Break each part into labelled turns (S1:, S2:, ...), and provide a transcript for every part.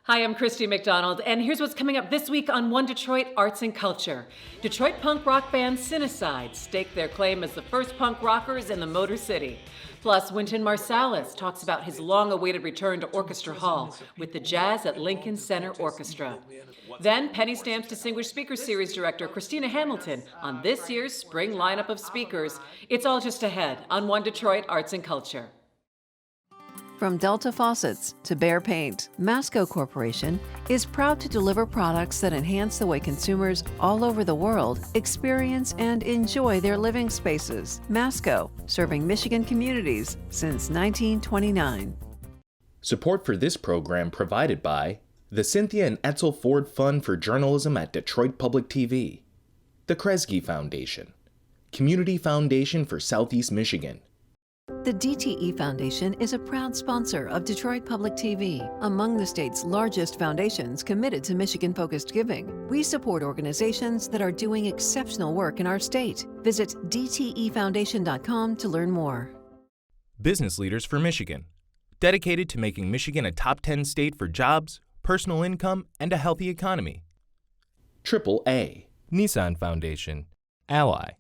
S1: Hi, I'm Christy McDonald, and here's what's coming up this week on One Detroit Arts and Culture. Detroit punk rock band Cinecyde staked their claim as the first punk rockers in the Motor City. Plus, Wynton Marsalis talks about his long-awaited return to Orchestra Hall with the Jazz at Lincoln Center Orchestra. Then, Penny Stamp's Distinguished Speaker Series Director Chrisstina Hamilton on this year's spring lineup of speakers. It's all just ahead on One Detroit Arts and Culture.
S2: From Delta Faucets to Behr Paint, MASCO Corporation is proud to deliver products that enhance the way consumers all over the world experience and enjoy their living spaces. MASCO, serving Michigan communities since 1929.
S3: Support for this program provided by the Cynthia and Edsel Ford Fund for Journalism at Detroit Public TV, the KRESGE Foundation, Community Foundation for Southeast Michigan.
S2: The DTE Foundation is a proud sponsor of Detroit Public TV, among the state's largest foundations committed to Michigan-focused giving. We support organizations that are doing exceptional work in our state. Visit dtefoundation.com to learn more.
S3: Business Leaders for Michigan, dedicated to making Michigan a top 10 state for jobs, personal income, and a healthy economy. AAA, Nissan Foundation, Ally,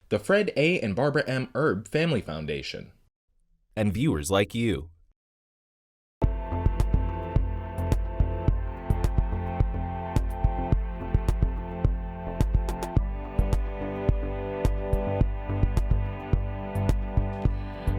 S3: the Fred A. and Barbara M. Erb Family Foundation, and viewers like you.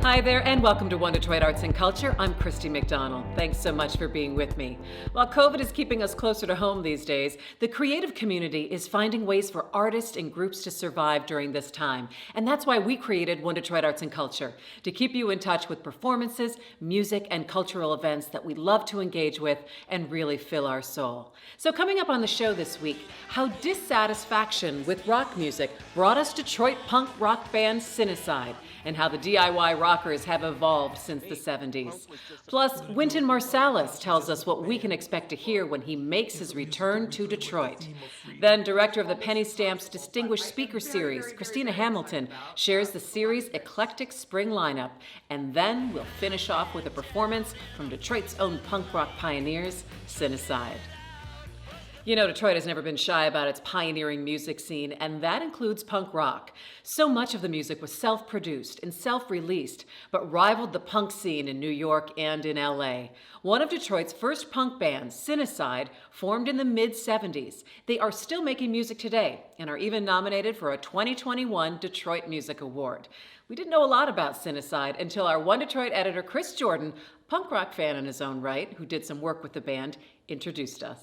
S1: Hi there, and welcome to One Detroit Arts and Culture. I'm Christy McDonald. Thanks so much for being with me. While COVID is keeping us closer to home these days, the creative community is finding ways for artists and groups to survive during this time. And that's why we created One Detroit Arts and Culture, to keep you in touch with performances, music, and cultural events that we love to engage with and really fill our soul. So coming up on the show this week, how dissatisfaction with rock music brought us Detroit punk rock band Cinecyde, and how the DIY rockers have evolved since the 70s. Plus, Wynton Marsalis tells us what we can expect to hear when he makes his return to Detroit. Then, director of the Penny Stamp's Distinguished Speaker Series, Chrisstina Hamilton, shares the series' eclectic spring lineup. And then we'll finish off with a performance from Detroit's own punk rock pioneers, Cinecyde. You know, Detroit has never been shy about its pioneering music scene, and that includes punk rock. So much of the music was self-produced and self-released, but rivaled the punk scene in New York and in LA. One of Detroit's first punk bands, Cinecyde, formed in the mid-70s. They are still making music today and are even nominated for a 2021 Detroit Music Award. We didn't know a lot about Cinecyde until our One Detroit editor, Chris Jordan, punk rock fan in his own right, who did some work with the band, introduced us.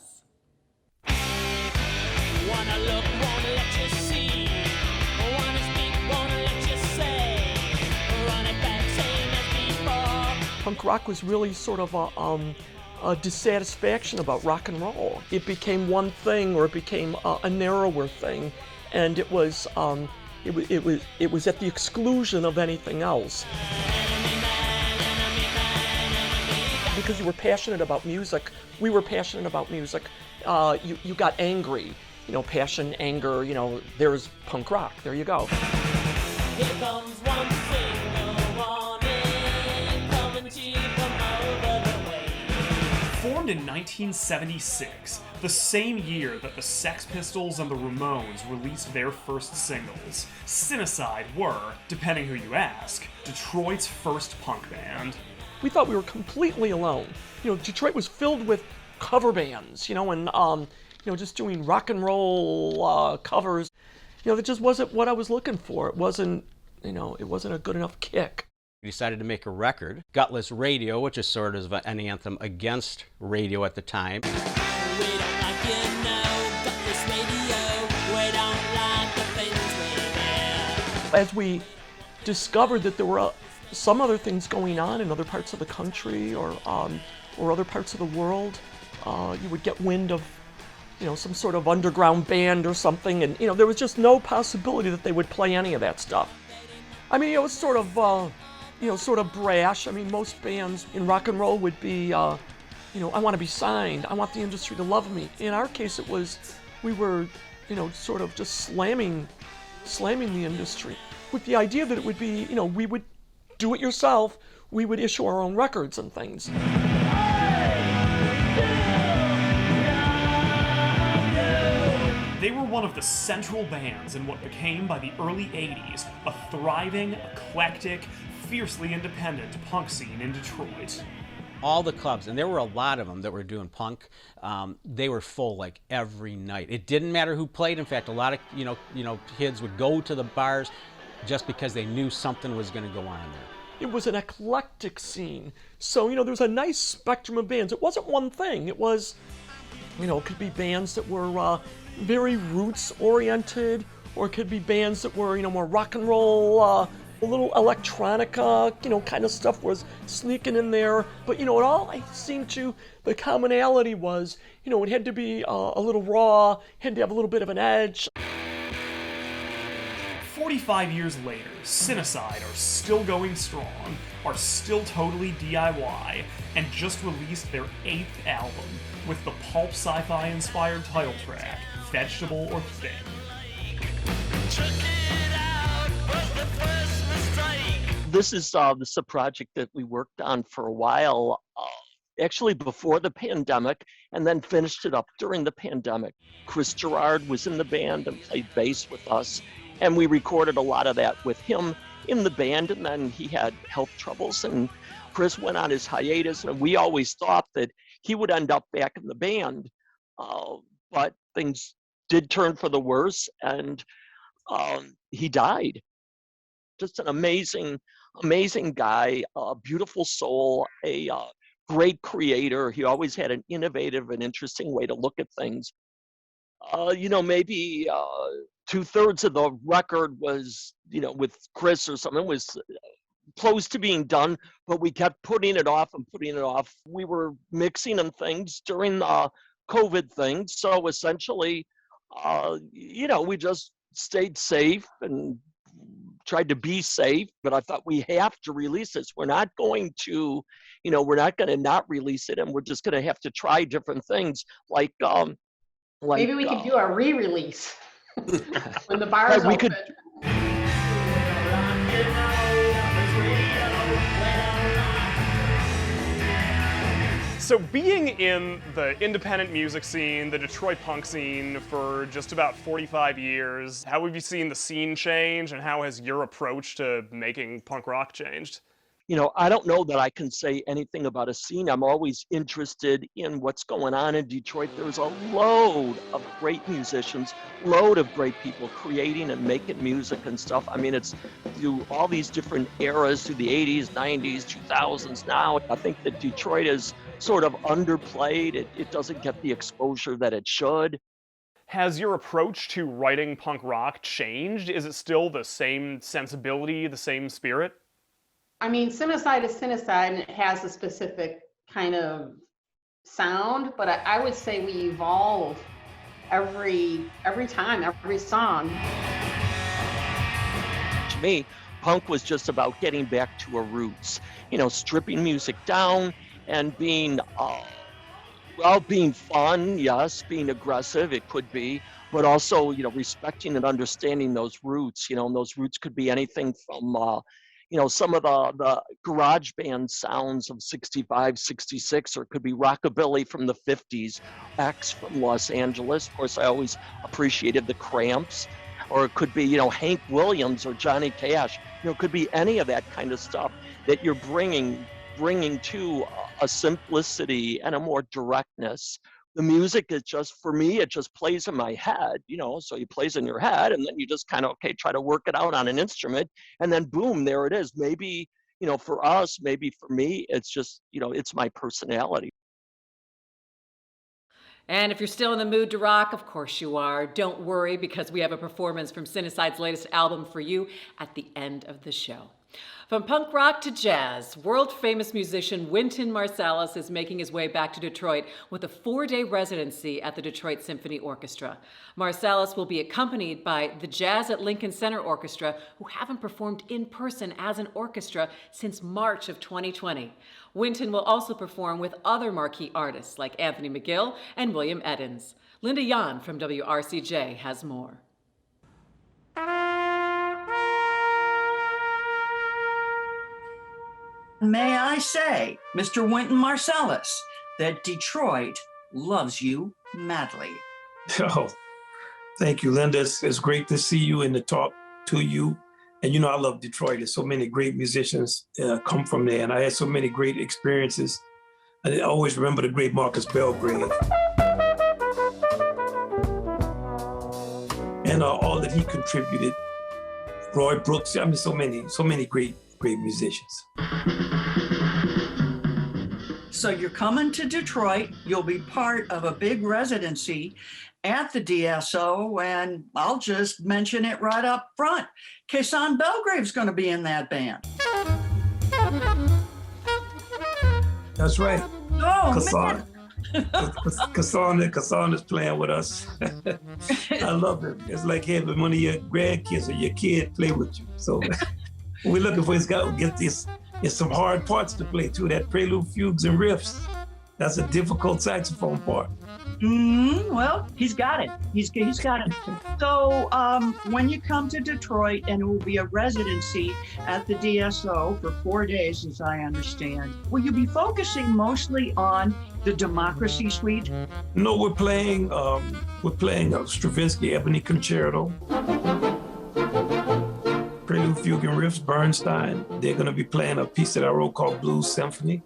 S4: Wanna look, wanna let you see. Wanna speak, wanna let you say. Run it back, same as before.
S5: Punk rock was really sort of a dissatisfaction about rock and roll. It became one thing, or it became a narrower thing, and it was at the exclusion of anything else. Because you were passionate about music, we were passionate about music. You got angry. You know, passion, anger, you know, there's punk rock. There you go.
S4: Here comes one single warning, coming to you from over the way.
S6: Formed in 1976, the same year that the Sex Pistols and the Ramones released their first singles, Cinecyde were, depending who you ask, Detroit's first punk band.
S5: We thought we were completely alone. You know, Detroit was filled with cover bands, you know, and just doing rock and roll covers. You know, that just wasn't what I was looking for. It wasn't a good enough kick.
S7: We decided to make a record, Gutless Radio, which is sort of an anthem against radio at the time.
S4: We don't like you, no, Gutless Radio. We don't like the things we do.
S5: As we discovered that there were some other things going on in other parts of the country or other parts of the world, you would get wind of some sort of underground band or something, and there was just no possibility that they would play any of that stuff. I mean, it was sort of brash. I mean, most bands in rock and roll would be, I want to be signed. I want the industry to love me. In our case, it was, we were, sort of just slamming the industry with the idea that it would be, we would do it yourself. We would issue our own records and things. 3, 2,
S6: one of the central bands in what became, by the early 80s, a thriving, eclectic, fiercely independent punk scene in Detroit.
S7: All the clubs, and there were a lot of them that were doing punk, they were full like every night. It didn't matter who played. In fact, a lot of kids would go to the bars just because they knew something was going to go on there.
S5: It was an eclectic scene. So, there was a nice spectrum of bands. It wasn't one thing. It was, it could be bands that were very roots-oriented, or it could be bands that were, more rock and roll, a little electronica, kind of stuff was sneaking in there. But, it all seemed to, the commonality was, it had to be a little raw, had to have a little bit of an edge.
S6: 45 years later, Cinecyde are still going strong, are still totally DIY, and just released their 8th album with the pulp sci-fi inspired title track, Vegetable or Thing.
S8: This is a project that we worked on for a while, actually before the pandemic, and then finished it up during the pandemic. Chris Gerard was in the band and played bass with us, and we recorded a lot of that with him in the band, and then he had health troubles, and Chris went on his hiatus, and we always thought that he would end up back in the band, but things did turn for the worse, and he died. Just an amazing guy, a beautiful soul, a great creator. He always had an innovative and interesting way to look at things. Maybe 2/3 of the record was, with Chris or something, was close to being done, but we kept putting it off and putting it off. We were mixing and things during the COVID thing. So essentially, we just stayed safe and tried to be safe, but I thought we have to release this. We're not going to not release it, and we're just going to have to try different things like
S9: maybe we could do a re-release when the bars
S8: we
S9: open.
S8: could.
S6: So being in the independent music scene, the Detroit punk scene for just about 45 years, how have you seen the scene change, and how has your approach to making punk rock changed?
S8: I don't know that I can say anything about a scene. I'm always interested in what's going on in Detroit. There's a load of great musicians, load of great people creating and making music and stuff. I mean, it's through all these different eras, through the 80s, 90s, 2000s now. I think that Detroit is sort of underplayed. It doesn't get the exposure that it should.
S6: Has your approach to writing punk rock changed? Is it still the same sensibility, the same spirit?
S9: I mean, Cinecyde is Cinecyde, and it has a specific kind of sound, but I would say we evolve every time, every song.
S8: To me, punk was just about getting back to our roots, stripping music down and being fun, yes, being aggressive, it could be, but also, respecting and understanding those roots, and those roots could be anything from, some of the garage band sounds of 65, 66, or it could be rockabilly from the 50s, X from Los Angeles. Of course, I always appreciated the Cramps, or it could be, Hank Williams or Johnny Cash. It could be any of that kind of stuff that you're bringing to a simplicity and a more directness. The music is just, for me, it just plays in my head, so it plays in your head, and then you just kind of, try to work it out on an instrument, and then boom, there it is. Maybe, for us, maybe for me, it's just, it's my personality.
S1: And if you're still in the mood to rock, of course you are. Don't worry, because we have a performance from Cinecyde's latest album for you at the end of the show. From punk rock to jazz, world-famous musician Wynton Marsalis is making his way back to Detroit with a 4-day residency at the Detroit Symphony Orchestra. Marsalis will be accompanied by the Jazz at Lincoln Center Orchestra, who haven't performed in person as an orchestra since March of 2020. Wynton will also perform with other marquee artists like Anthony McGill and William Eddins. Linda Yohn from WRCJ has more.
S10: May I say, Mr. Wynton Marsalis, that Detroit loves you madly.
S11: Oh, Thank you, Linda. It's great to see you and to talk to you. And you know, I love Detroit. There's so many great musicians come from there, and I had so many great experiences. I always remember the great Marcus Belgrave and all that he contributed. Roy Brooks. I mean, so many great musicians.
S10: So you're coming to Detroit. You'll be part of a big residency at the DSO, and I'll just mention it right up front. Kason Belgrave's going to be in that band.
S11: That's right.
S10: Oh,
S11: Kason. Kason is playing with us. I love him. It's like having one of your grandkids or your kid play with you. So we're looking for his guy to get this. It's some hard parts to play too. That prelude, fugues, and riffs. That's a difficult saxophone part.
S10: Well, he's got it. He's got it. So when you come to Detroit, and it will be a residency at the DSO for 4 days, as I understand, will you be focusing mostly on the Democracy Suite?
S11: No, we're playing a Stravinsky Ebony Concerto, Prelude, Fugue, and Riffs, Bernstein. They're going to be playing a piece that I wrote called Blues Symphony.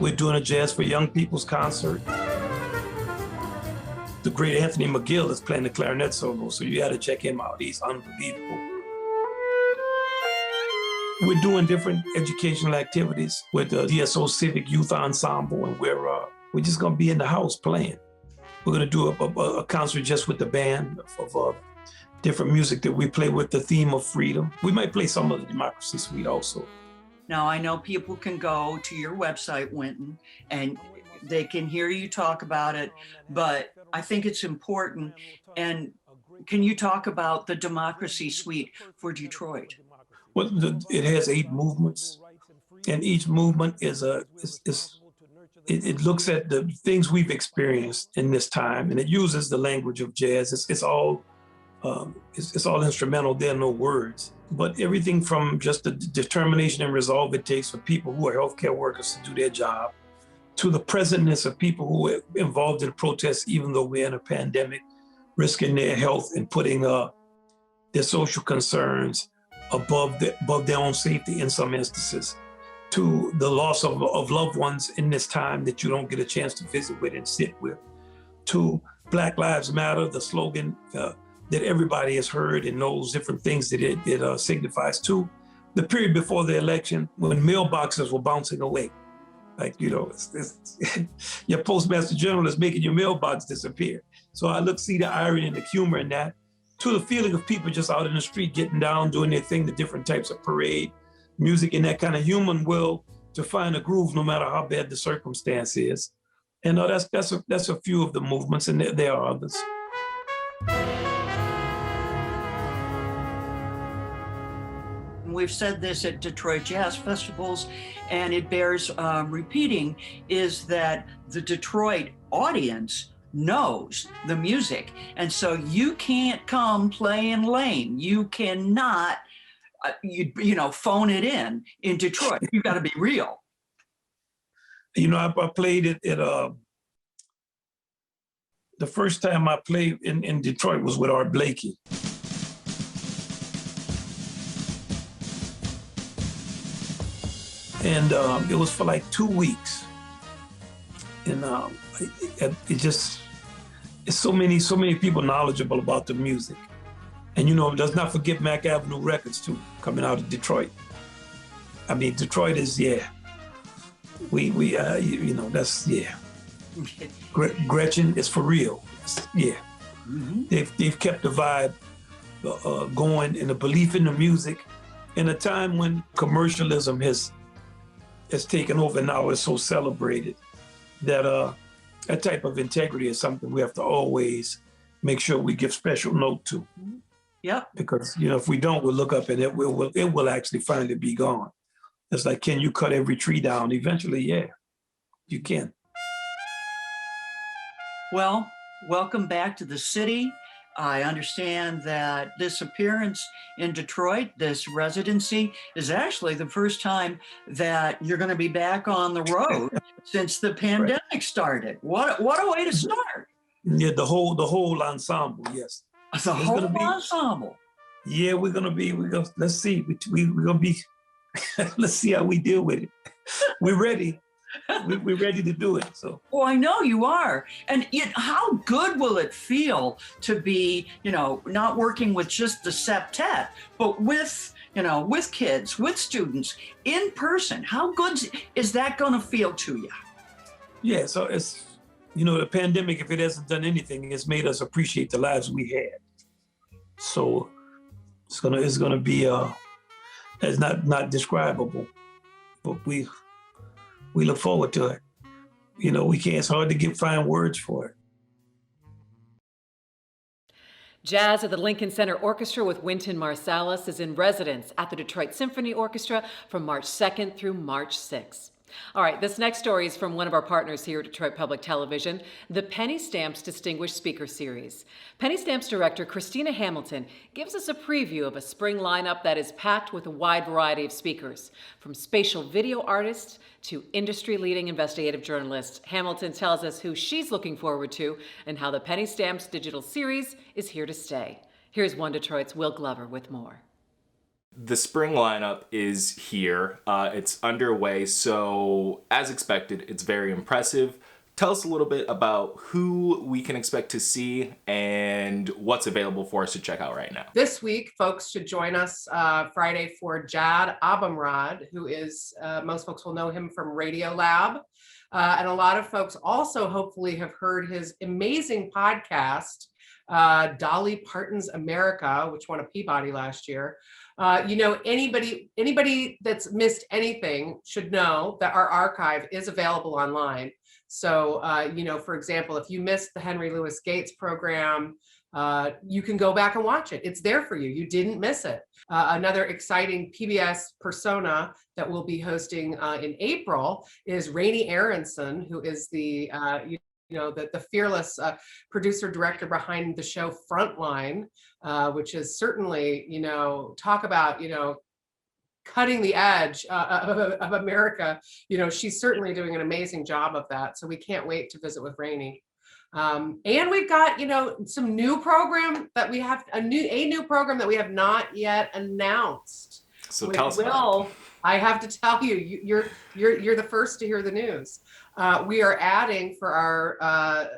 S11: We're doing a Jazz for Young People's concert. The great Anthony McGill is playing the clarinet solo, so you got to check him out. He's unbelievable. We're doing different educational activities with the DSO Civic Youth Ensemble, and we're just going to be in the house playing. We're going to do a concert just with the band of different music that we play with the theme of freedom. We might play some of the Democracy Suite also.
S10: Now, I know people can go to your website, Wynton, and they can hear you talk about it, but I think it's important. And can you talk about the Democracy Suite for Detroit?
S11: Well, it has 8 movements, and each movement it looks at the things we've experienced in this time, and it uses the language of jazz. It's all instrumental. There are no words, but everything from just the determination and resolve it takes for people who are healthcare workers to do their job, to the presentness of people who are involved in protests, even though we're in a pandemic, risking their health and putting their social concerns above their own safety in some instances, to the loss of loved ones in this time that you don't get a chance to visit with and sit with, to Black Lives Matter, the slogan that everybody has heard and knows different things that it signifies, to the period before the election when mailboxes were bouncing away. Like, you know, your postmaster general is making your mailbox disappear. So I see the irony and the humor in that, to the feeling of people just out in the street getting down, doing their thing, the different types of parade, music, and that kind of human will to find a groove no matter how bad the circumstance is. And that's a few of the movements, and there are others.
S10: We've said this at Detroit Jazz Festivals, and it bears repeating, is that the Detroit audience knows the music. And so you can't come playing lame. You cannot, phone it in Detroit. You've got to be real.
S11: You know, I played it at, the first time I played in Detroit was with Art Blakey. And it was for like 2 weeks. And it's so many people knowledgeable about the music. And, you know, let's not forget Mack Avenue Records too, coming out of Detroit. I mean, Detroit is, Gretchen is for real. Mm-hmm. They've kept the vibe going, and the belief in the music in a time when commercialism has taken over. Now it's so celebrated that that type of integrity is something we have to always make sure we give special note to.
S10: Yeah.
S11: Because, you know, if we don't, we'll look up and it will actually finally be gone. It's like, can you cut every tree down? Eventually, yeah, you can.
S10: Well, welcome back to the city. I understand that this appearance in Detroit, this residency, is actually the first time that you're going to be back on the road since the pandemic started. What a way to start.
S11: Yeah, the whole ensemble, yes.
S10: The whole ensemble.
S11: Yeah, let's see. We're gonna be, let's see how we deal with it. We're ready. We're ready to do it. So.
S10: Oh, I know you are. And yet, how good will it feel to be, not working with just the septet, but with kids, with students in person? How good is that going to feel to you?
S11: Yeah, so it's, the pandemic, if it hasn't done anything, it's made us appreciate the lives we had. So it's gonna be it's not describable, but we look forward to it. It's hard to find words for it.
S1: Jazz at the Lincoln Center Orchestra with Wynton Marsalis is in residence at the Detroit Symphony Orchestra from March 2nd through March 6th. All right, this next story is from one of our partners here at Detroit Public Television, the Penny Stamps Distinguished Speaker Series. Penny Stamps director Chrisstina Hamilton gives us a preview of a spring lineup that is packed with a wide variety of speakers, from spatial video artists to industry-leading investigative journalists. Hamilton tells us who she's looking forward to and how the Penny Stamps digital series is here to stay. Here's One Detroit's Will Glover with more.
S3: The spring lineup is here. It's underway, so as expected, it's very impressive. Tell us a little bit about who we can expect to see and what's available for us to check out right now.
S12: This week, folks should join us Friday for Jad Abumrad, who is, most folks will know him from Radio Lab. And a lot of folks also hopefully have heard his amazing podcast, Dolly, Parton's America, which won a Peabody last year. Anybody that's missed anything should know that our archive is available online. So, for example, if you missed the Henry Louis Gates program, you can go back and watch it. It's there for you. You didn't miss it. Another exciting PBS persona that we'll be hosting in April is Raney Aronson, who is the fearless producer director behind the show Frontline, which is certainly, talk about, cutting the edge of America. She's certainly doing an amazing job of that. So we can't wait to visit with Raney. And we've got, some new program that we have, a new program that we have not yet announced.
S3: So tell us about it.
S12: I have to tell you, you're the first to hear the news. We are adding for our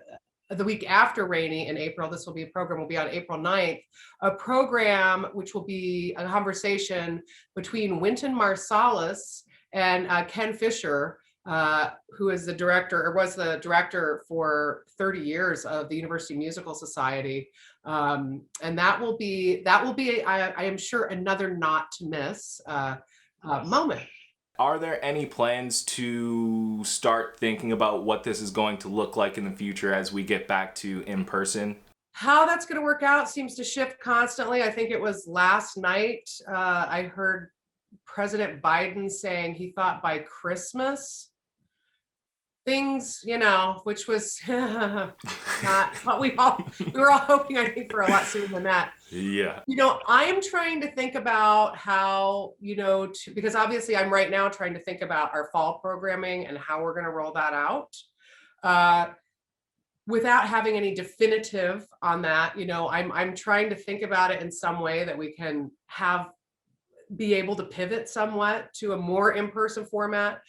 S12: the week after Raney in April. This will be a program. Will be on April 9th. A program which will be a conversation between Wynton Marsalis and Ken Fisher, who is the director, or was the director for 30 years of the University Musical Society. And that will be, I am sure, another not to miss moment.
S3: Are there any plans to start thinking about what this is going to look like in the future as we get back to in person?
S12: How that's going to work out seems to shift constantly. I think it was last night I heard President Biden saying he thought by Christmas things, which was not what we were all hoping, I think, for a lot sooner than that.
S3: Yeah.
S12: I'm trying to think about how, because obviously I'm right now trying to think about our fall programming and how we're going to roll that out. Without having any definitive on that, I'm trying to think about it in some way that we can be able to pivot somewhat to a more in-person format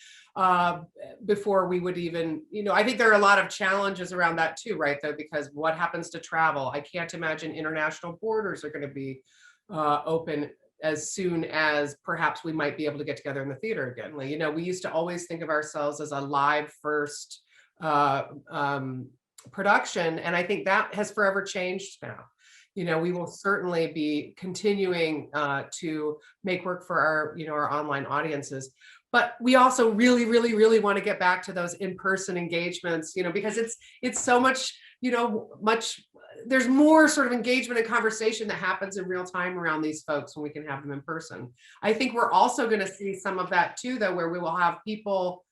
S12: before we would even, I think there are a lot of challenges around that too, right, though, because what happens to travel? I can't imagine international borders are going to be open as soon as perhaps we might be able to get together in the theater again. We used to always think of ourselves as a live first production, and I think that has forever changed now. We will certainly be continuing to make work for our online audiences, but we also really, really, really want to get back to those in-person engagements, because it's so much, there's more sort of engagement and conversation that happens in real time around these folks when we can have them in person. I think we're also going to see some of that too, though, where we will have people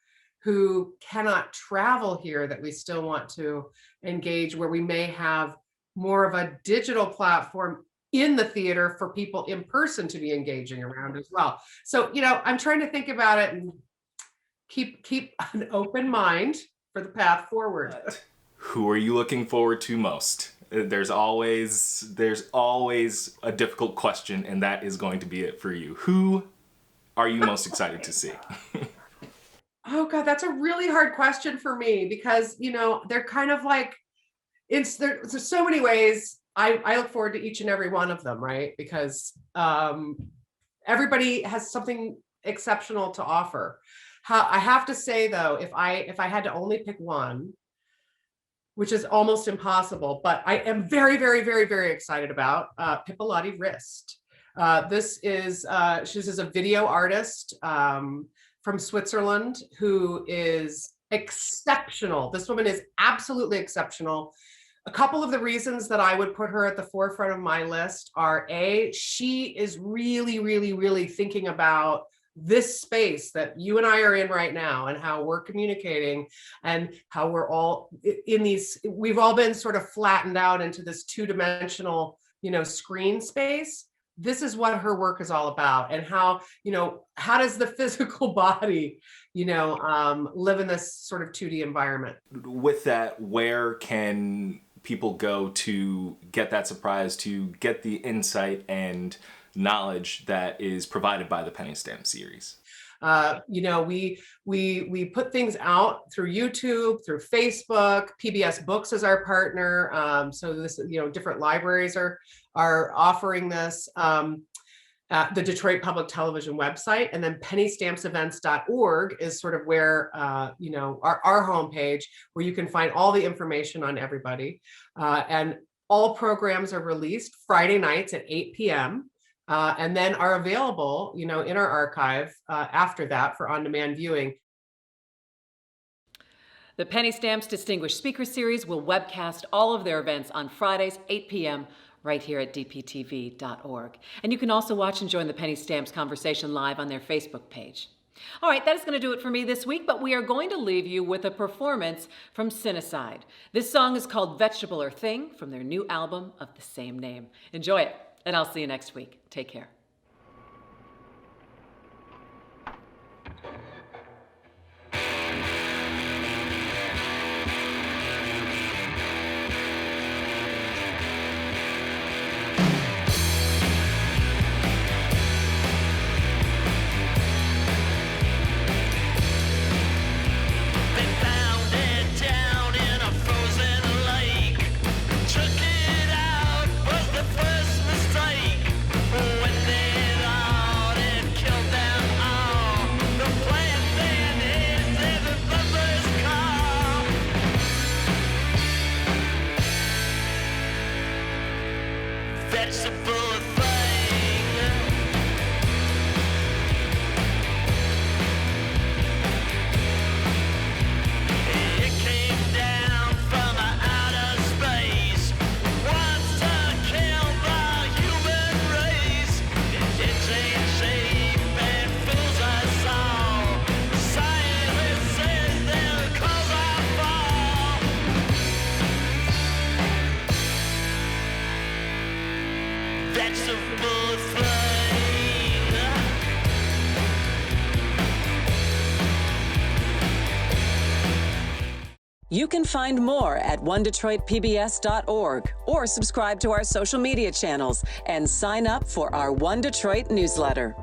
S12: who cannot travel here that we still want to engage, where we may have more of a digital platform in the theater for people in person to be engaging around as well. So, I'm trying to think about it and keep an open mind for the path forward.
S3: Who are you looking forward to most? There's always a difficult question, and that is going to be it for you. Who are you most excited to see?
S12: Oh God, that's a really hard question for me because, they're kind of like, there's so many ways. I look forward to each and every one of them, right? Because everybody has something exceptional to offer. I have to say though, if I had to only pick one, which is almost impossible, but I am very, very, very, very excited about Pippolotti Rist. This is she's a video artist from Switzerland who is exceptional. This woman is absolutely exceptional. A couple of the reasons that I would put her at the forefront of my list are she is really, really, really thinking about this space that you and I are in right now and how we're communicating and how we're all we've all been sort of flattened out into this two-dimensional, screen space. This is what her work is all about, and how does the physical body, live in this sort of 2D environment.
S3: With that, where can people go to get that surprise, to get the insight and knowledge that is provided by the Penny Stamp series?
S12: We put things out through YouTube, through Facebook. PBS Books is our partner. So this, different libraries are offering this. The Detroit Public Television website, and then pennystampsevents.org is sort of where, our homepage, where you can find all the information on everybody. And all programs are released Friday nights at 8 p.m. And then are available, in our archive after that for on-demand viewing.
S1: The Penny Stamps Distinguished Speaker Series will webcast all of their events on Fridays, 8 p.m., right here at dptv.org. And you can also watch and join the Penny Stamps conversation live on their Facebook page. All right, that is going to do it for me this week, but we are going to leave you with a performance from Cinecyde. This song is called Vegetable or Thing from their new album of the same name. Enjoy it, and I'll see you next week. Take care.
S13: You can find more at onedetroitpbs.org or subscribe to our social media channels and sign up for our One Detroit newsletter.